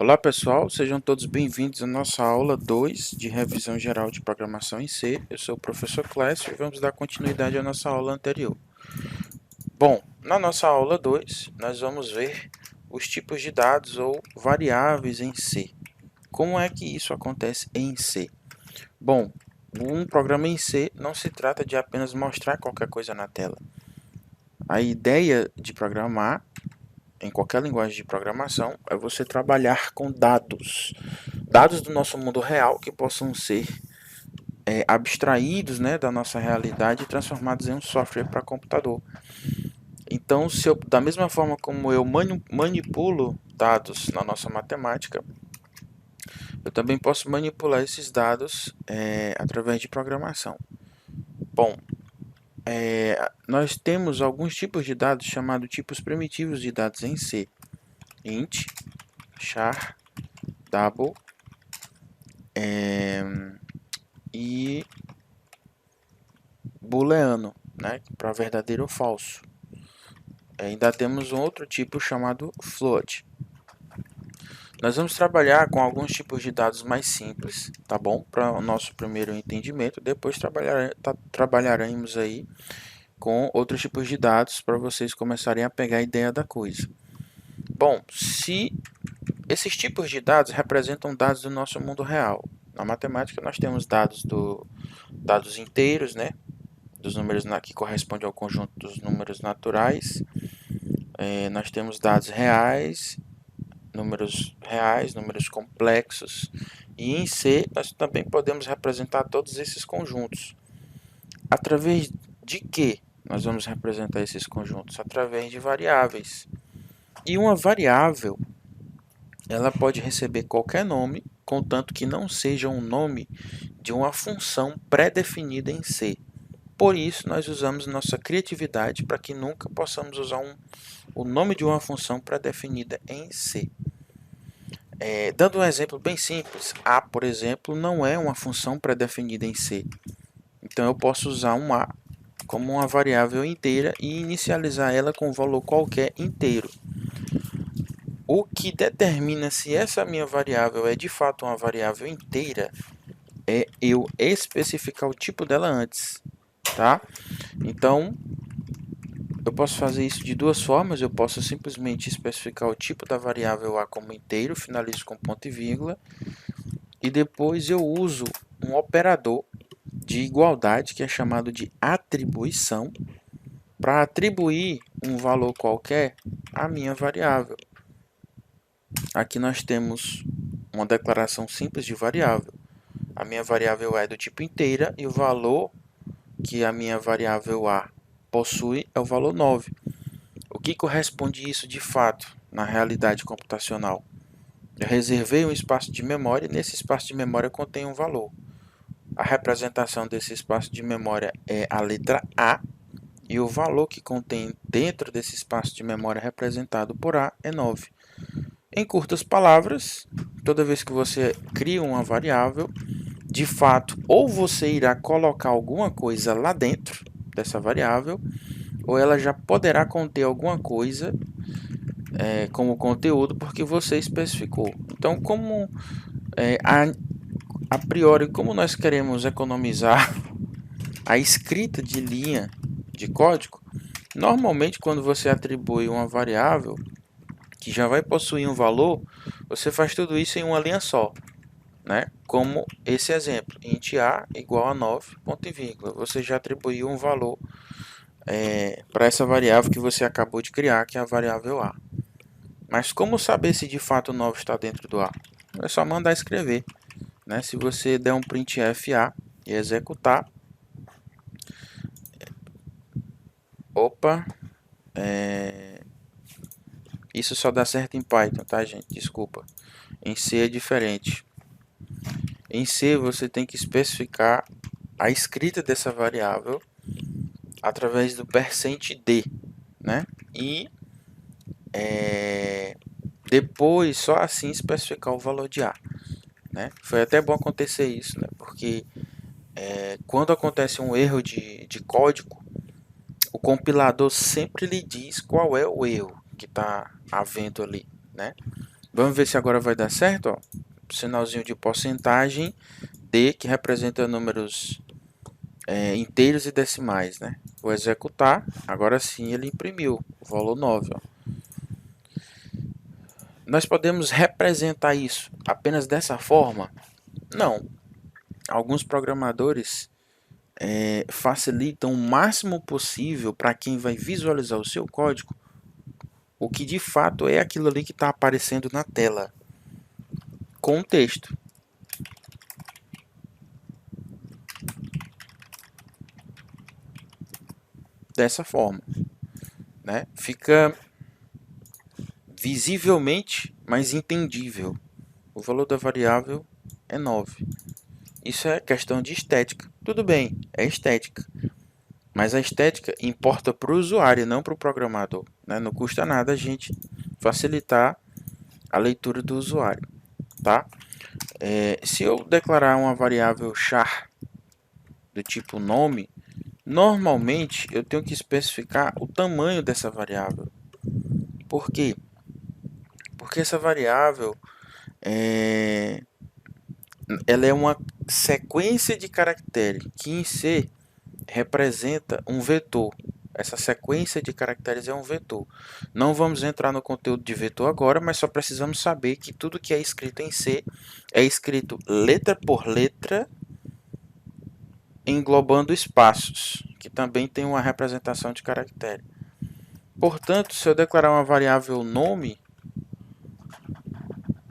Olá pessoal, sejam todos bem-vindos à nossa aula 2 de revisão geral de programação em C. Eu sou o professor Clécio e vamos dar continuidade à nossa aula anterior. Bom, na nossa aula 2 nós vamos ver os tipos de dados ou variáveis em C. Como é que isso acontece em C? Bom, um programa em C não se trata de apenas mostrar qualquer coisa na tela. A ideia de programar em qualquer linguagem de programação é você trabalhar com dados do nosso mundo real que possam ser abstraídos, né, da nossa realidade e transformados em um software para computador. Então, da mesma forma como eu manipulo dados na nossa matemática, eu também posso manipular esses dados através de programação. Bom, nós temos alguns tipos de dados chamados tipos primitivos de dados em C. Int, char, double e booleano, né, para verdadeiro ou falso. Ainda temos um outro tipo chamado float. Nós vamos trabalhar com alguns tipos de dados mais simples, tá bom? Para o nosso primeiro entendimento. Depois trabalharemos aí com outros tipos de dados para vocês começarem a pegar a ideia da coisa. Bom, se esses tipos de dados representam dados do nosso mundo real. Na matemática nós temos dados inteiros, né? Dos números que correspondem ao conjunto dos números naturais. Nós temos dados reais, números complexos, e em C nós também podemos representar todos esses conjuntos. Através de que nós vamos representar esses conjuntos? Através de variáveis. E uma variável, ela pode receber qualquer nome, contanto que não seja um nome de uma função pré-definida em C. Por isso, nós usamos nossa criatividade para que nunca possamos usar o nome de uma função pré-definida em C. Dando um exemplo bem simples, A, por exemplo, não é uma função pré-definida em C. Então, eu posso usar um A como uma variável inteira e inicializar ela com um valor qualquer inteiro. O que determina se essa minha variável é de fato uma variável inteira é eu especificar o tipo dela antes, tá? Então, eu posso fazer isso de duas formas. Eu posso simplesmente especificar o tipo da variável A como inteiro, finalizo com ponto e vírgula, e depois eu uso um operador de igualdade, que é chamado de atribuição, para atribuir um valor qualquer à minha variável. Aqui nós temos uma declaração simples de variável. A minha variável é do tipo inteira e o valor que a minha variável A possui é o valor 9. O que corresponde isso de fato na realidade computacional? Eu reservei um espaço de memória e nesse espaço de memória contém um valor. A representação desse espaço de memória é a letra A e o valor que contém dentro desse espaço de memória representado por A é 9. Em curtas palavras, toda vez que você cria uma variável, de fato, ou você irá colocar alguma coisa lá dentro dessa variável, ou ela já poderá conter alguma coisa como conteúdo porque você especificou. Então, a priori, como nós queremos economizar a escrita de linha de código, normalmente quando você atribui uma variável que já vai possuir um valor, você faz tudo isso em uma linha só, né? Como esse exemplo, int a igual a 9, ponto e vírgula. Você já atribuiu um valor para essa variável que você acabou de criar, que é a variável a. Mas como saber se de fato o 9 está dentro do a? É só mandar escrever, né? Se você der um printf a e executar, isso só dá certo em Python, tá, gente? Desculpa. Em C é diferente. Em C você tem que especificar a escrita dessa variável através do %d, né? E depois só assim especificar o valor de A, né? Foi até bom acontecer isso, né? Porque quando acontece um erro de código, o compilador sempre lhe diz qual é o erro que está havendo ali, né? Vamos ver se agora vai dar certo, ó. Sinalzinho de porcentagem D, que representa números inteiros e decimais, né? Vou executar, agora sim ele imprimiu o valor 9, ó. Nós podemos representar isso apenas dessa forma? Não. Alguns programadores facilitam o máximo possível para quem vai visualizar o seu código o que de fato é aquilo ali que está aparecendo na tela com o texto. Dessa forma, né? Fica visivelmente mais entendível. O valor da variável é 9. Isso é questão de estética. Tudo bem, é estética. Mas a estética importa para o usuário, não para o programador, né? Não custa nada a gente facilitar a leitura do usuário, tá? Se eu declarar uma variável char do tipo nome, normalmente eu tenho que especificar o tamanho dessa variável. Por quê? Porque essa variável ela é uma sequência de caracteres que em C representa um vetor. Essa sequência de caracteres é um vetor. Não vamos entrar no conteúdo de vetor agora, mas só precisamos saber que tudo que é escrito em C é escrito letra por letra, englobando espaços, que também tem uma representação de caractere. Portanto, se eu declarar uma variável nome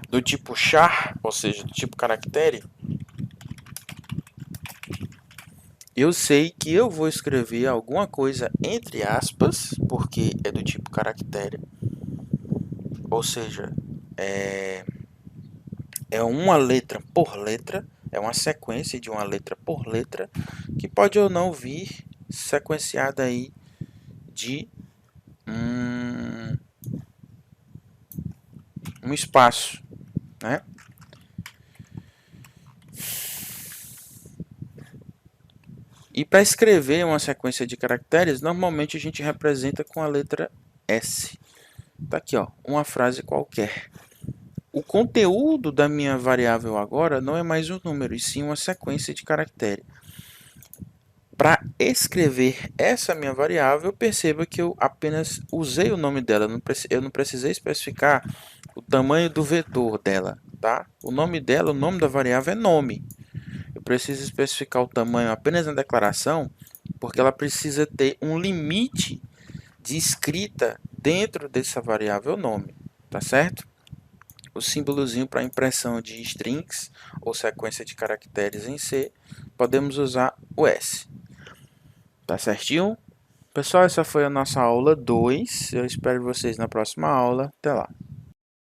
do tipo char, ou seja, do tipo caractere, eu sei que eu vou escrever alguma coisa entre aspas, porque é do tipo caractere, ou seja, é uma letra por letra, é uma sequência de uma letra por letra, que pode ou não vir sequenciada aí de um espaço, né? E para escrever uma sequência de caracteres, normalmente a gente representa com a letra S. Tá aqui, ó, uma frase qualquer. O conteúdo da minha variável agora não é mais um número, e sim uma sequência de caracteres. Para escrever essa minha variável, perceba que eu apenas usei o nome dela, eu não precisei especificar o tamanho do vetor dela, tá? O nome dela, o nome da variável é nome. Eu preciso especificar o tamanho apenas na declaração, porque ela precisa ter um limite de escrita dentro dessa variável nome, tá certo? O símbolozinho para impressão de strings ou sequência de caracteres em C, podemos usar o S. Tá certinho? Pessoal, essa foi a nossa aula 2. Eu espero vocês na próxima aula. Até lá.